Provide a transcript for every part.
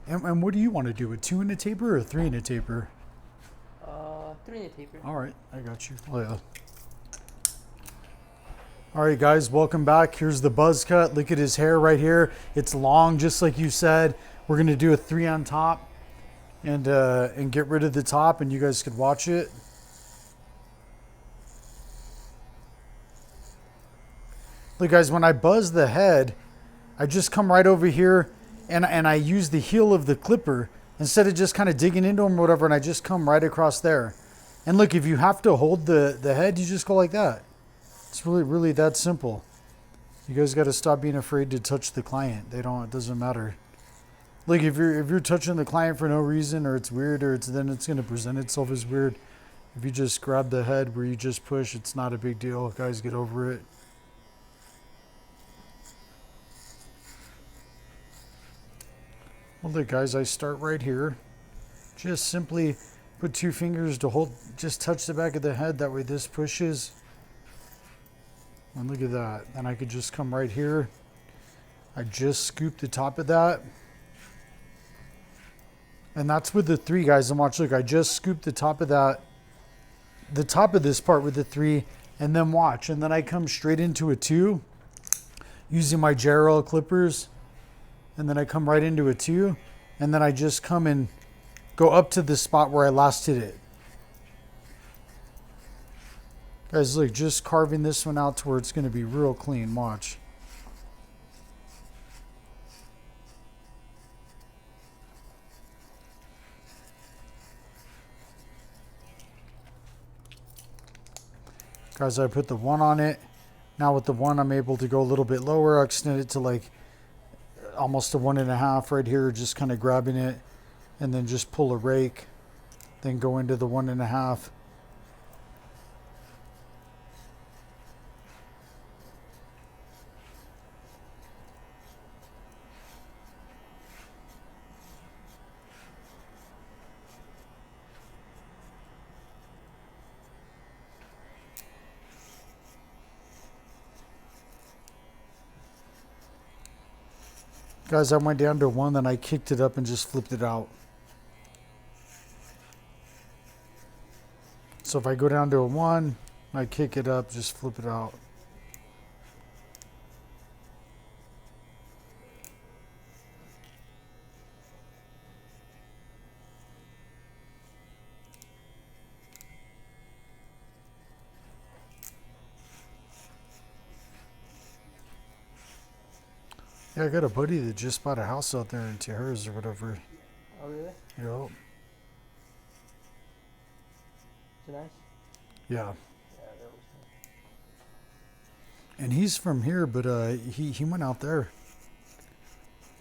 And what do you want to do? A 2 in a taper or a 3 in a taper? 3 in a taper. All right, I got you. Oh, yeah. All right, guys, welcome back. Here's the buzz cut. Look at his hair right here. It's long, just like you said. We're gonna do a 3 on top and get rid of the top, and you guys could watch it. Look, guys, when I buzz the head, I just come right over here and I use the heel of the clipper instead of just kind of digging into them or whatever, and I just come right across there. And look, if you have to hold the head, you just go like that. It's really that simple. You guys got to stop being afraid to touch the client. It doesn't matter. Like if you're touching the client for no reason, or it's weird, or then it's going to present itself as weird. If you just grab the head where you just push, it's not a big deal. Guys, get over it. Well, look, guys, I start right here. Just simply put 2 fingers to hold, just touch the back of the head. That way this pushes. And look at that. And I could just come right here. I just scoop the top of that. And that's with the 3, guys. And watch, look, I just scooped the top of that, the top of this part with the 3, and then watch. And then I come straight into a 2 using my JRL clippers. And then I come right into a 2. And then I just come and go up to the spot where I last hit it. Guys, look, just carving this one out to where it's going to be real clean. Watch. Guys, I put the 1 on it. Now with the 1, I'm able to go a little bit lower. I extend it to like almost a 1.5 right here, just kind of grabbing it, and then just pull a rake, then go into the 1.5. Guys, I went down to 1, then I kicked it up and just flipped it out. So if I go down to a 1, I kick it up, just flip it out. Yeah, I got a buddy that just bought a house out there in Tijeras or whatever. Oh, really? Yep. Is it nice? Yeah. Yeah, that was nice. And he's from here, but he went out there.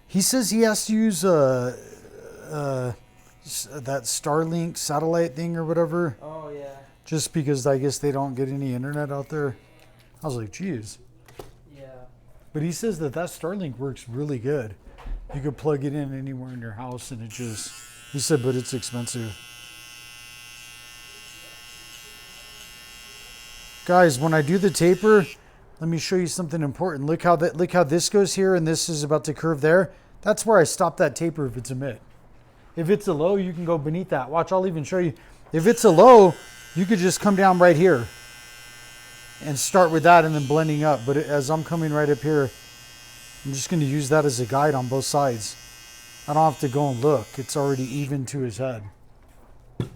He says he has to use that Starlink satellite thing or whatever, Oh, yeah. just because I guess they don't get any internet out there. I was like, geez. Yeah. But he says that Starlink works really good. You could plug it in anywhere in your house, and he said, but it's expensive. Guys, when I do the taper, let me show you something important. Look how this goes here, and this is about to curve there. That's where I stop that taper if it's a mid. If it's a low, you can go beneath that. Watch, I'll even show you. If it's a low, you could just come down right here and start with that and then blending up. But as I'm coming right up here, I'm just going to use that as a guide on both sides. I don't have to go and look. It's already even to his head. Look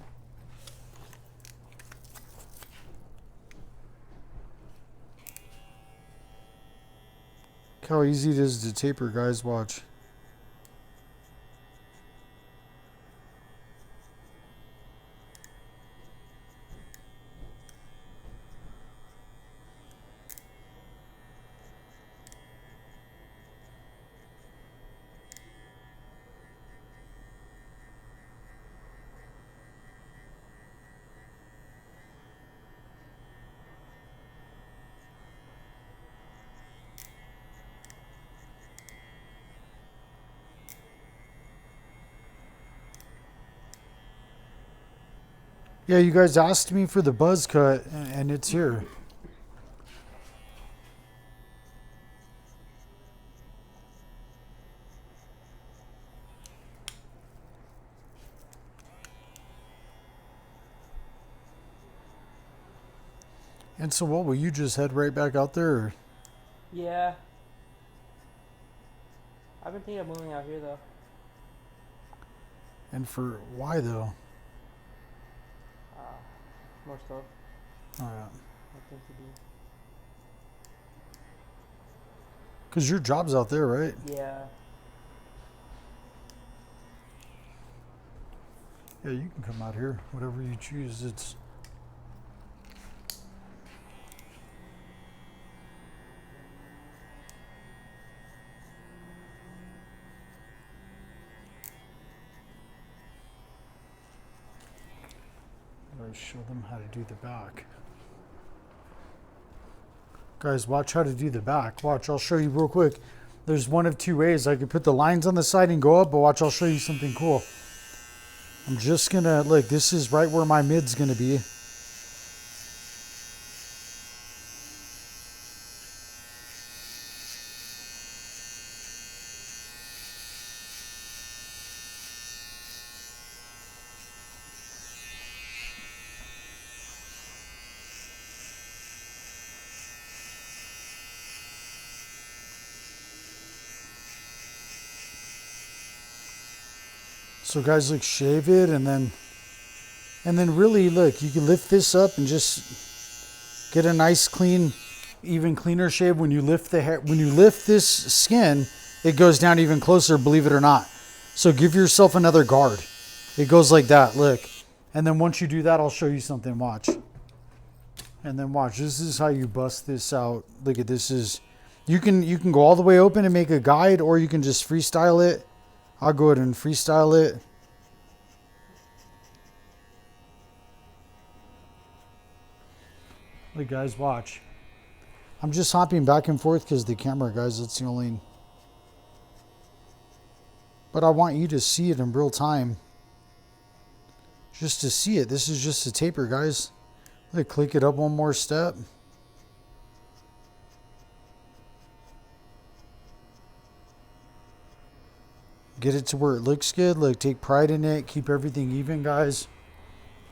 how easy it is to taper, guys. Watch. Yeah, you guys asked me for the buzz cut, and it's here. And so what, will you just head right back out there? Or? Yeah. I've been thinking of moving out here though. And for why though? More stuff. Oh, yeah. More things to do. Because your job's out there, right? Yeah. Yeah, you can come out here, whatever you choose. It's I'll show them how to do the back. Guys, watch how to do the back. Watch, I'll show you real quick. There's one of two ways. I could put the lines on the side and go up, but watch, I'll show you something cool. I'm just gonna, look, this is right where my mid's gonna be. So guys, look, shave it and then really look, you can lift this up and just get a nice clean, even cleaner shave. When you lift the hair, when you lift this skin, it goes down even closer, believe it or not. So give yourself another guard. It goes like that, look. And then once you do that, I'll show you something, watch. And then watch, this is how you bust this out. Look at this is, you can go all the way open and make a guide, or you can just freestyle it. I'll go ahead and freestyle it. Look guys, watch. I'm just hopping back and forth because the camera, guys, that's the only... But I want you to see it in real time. Just to see it. This is just a taper, guys. Look, click it up one more step. Get it to where it looks good. Look, take pride in it. Keep everything even, guys.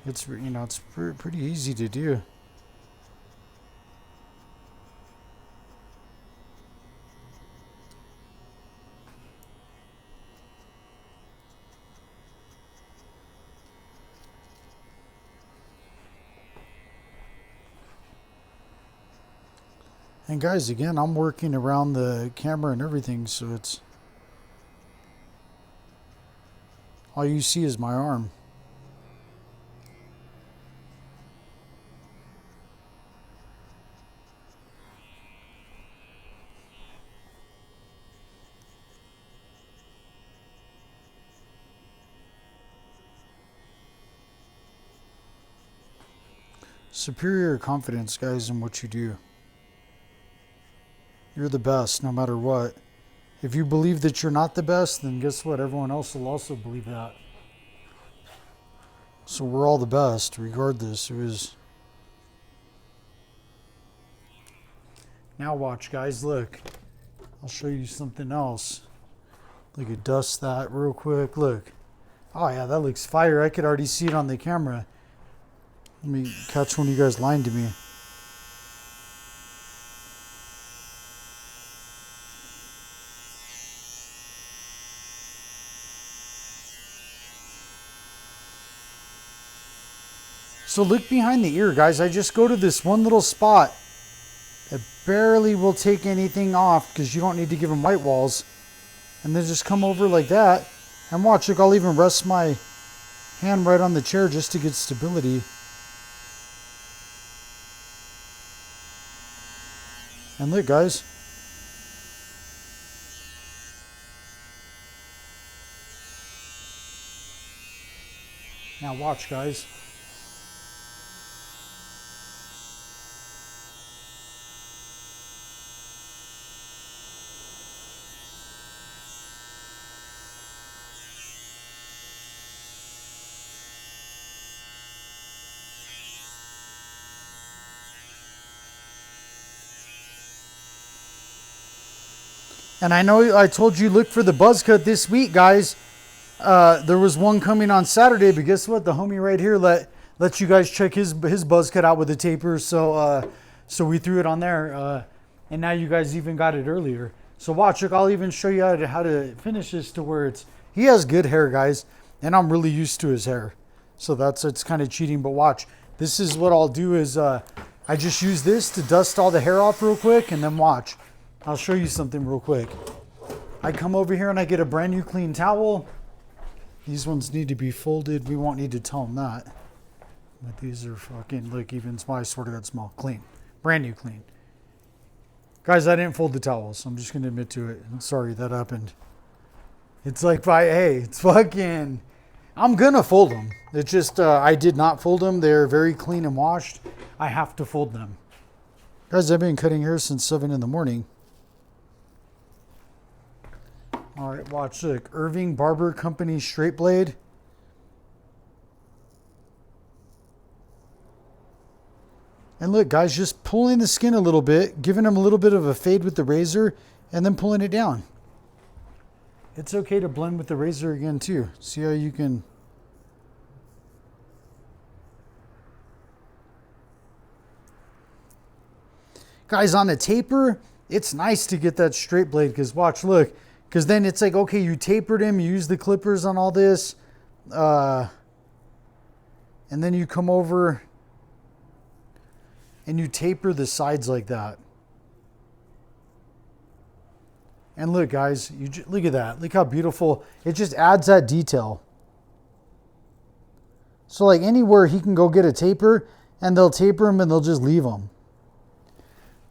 It's, you know, it's pretty easy to do. And guys, again, I'm working around the camera and everything, so it's... all you see is my arm. Superior confidence, guys, in what you do. You're the best, no matter what. If you believe that you're not the best, then guess what? Everyone else will also believe that. So we're all the best, regardless. It was... Now watch, guys, look. I'll show you something else. Look at dust that real quick. Look. Oh yeah, that looks fire. I could already see it on the camera. Let me catch one of you guys lying to me. So look behind the ear, guys. I just go to this one little spot. It barely will take anything off because you don't need to give them white walls. And then just come over like that. And watch, look, I'll even rest my hand right on the chair just to get stability. And look, guys. Now watch, guys. And I know I told you look for the buzz cut this week, guys. There was one coming on Saturday, but guess what? The homie right here let let you guys check his buzz cut out with the taper. So so we threw it on there, and now you guys even got it earlier. So watch, look, I'll even show you how to finish this to where he has good hair, guys, and I'm really used to his hair. So it's kind of cheating, but watch. This is what I'll do is I just use this to dust all the hair off real quick, and then watch. I'll show you something real quick. I come over here and I get a brand new clean towel. These ones need to be folded. We won't need to tell them that. But these are fucking, look, even my sort of got small. Clean. Brand new clean. Guys, I didn't fold the towels, so I'm just going to admit to it. I'm sorry that happened. It's like, hey, it's fucking, I'm going to fold them. It's just, I did not fold them. They're very clean and washed. I have to fold them. Guys, I've been cutting hair since 7 in the morning. All right, watch, look. Irving Barber Company straight blade. And look, guys, just pulling the skin a little bit, giving them a little bit of a fade with the razor, and then pulling it down. It's okay to blend with the razor again, too. See how you can... Guys, on a taper, it's nice to get that straight blade, because watch, look. Because then it's like, okay, you tapered him, you use the clippers on all this, and then you come over and you taper the sides like that. And look, guys, look at that. Look how beautiful. It just adds that detail. So like anywhere he can go get a taper, and they'll taper him and they'll just leave him.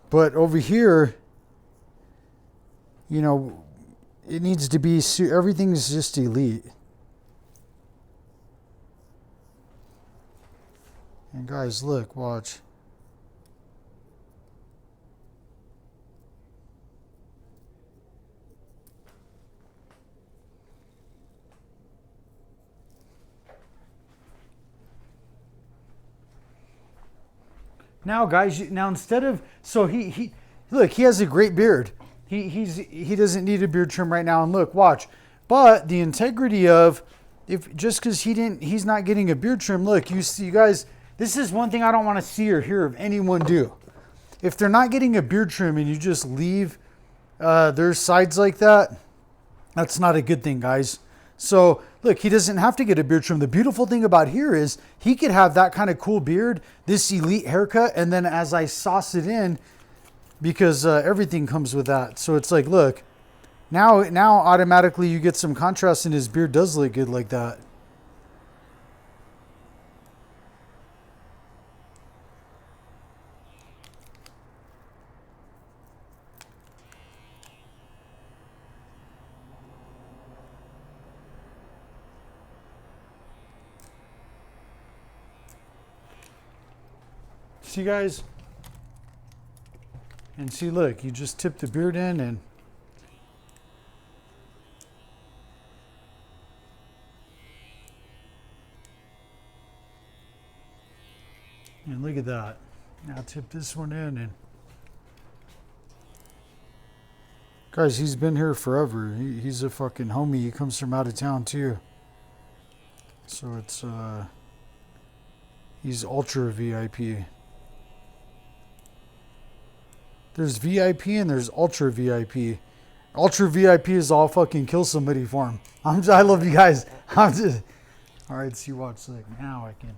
But over here, you know, it needs to be, everything's just elite. And guys, look, watch. Now, guys, now instead of, so he look, he has a great beard. He doesn't need a beard trim right now. And look, watch. But the integrity of, if just because he's not getting a beard trim, look, you see, you guys, this is one thing I don't want to see or hear of anyone do. If they're not getting a beard trim and you just leave their sides like that, that's not a good thing, guys. So look, he doesn't have to get a beard trim. The beautiful thing about here is he could have that kind of cool beard, this elite haircut, and then as I sauce it in, because everything comes with that. So it's like, look, now automatically you get some contrast and his beard does look good like that. See, guys? And see, look, you just tip the beard in and look at that. Now tip this one in and guys, he's been here forever. He's a fucking homie. He comes from out of town too. So it's he's ultra VIP. There's VIP and there's ultra VIP. Ultra VIP is all fucking kill somebody for him. I love you guys. I'm just all right. See, watch, like now I can.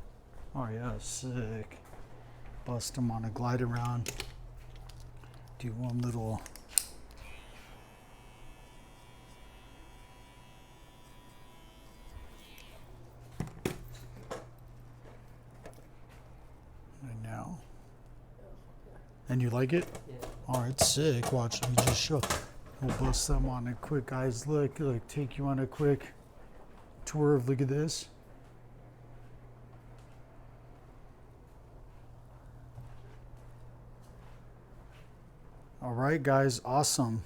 Oh yeah, sick. Bust him on a glide around. Do one little. And now. And you like it? Yeah. All right, sick. Watch, let me just show. We'll bust them on a quick, guys. Look, take you on a quick tour of, look at this. All right, guys, awesome.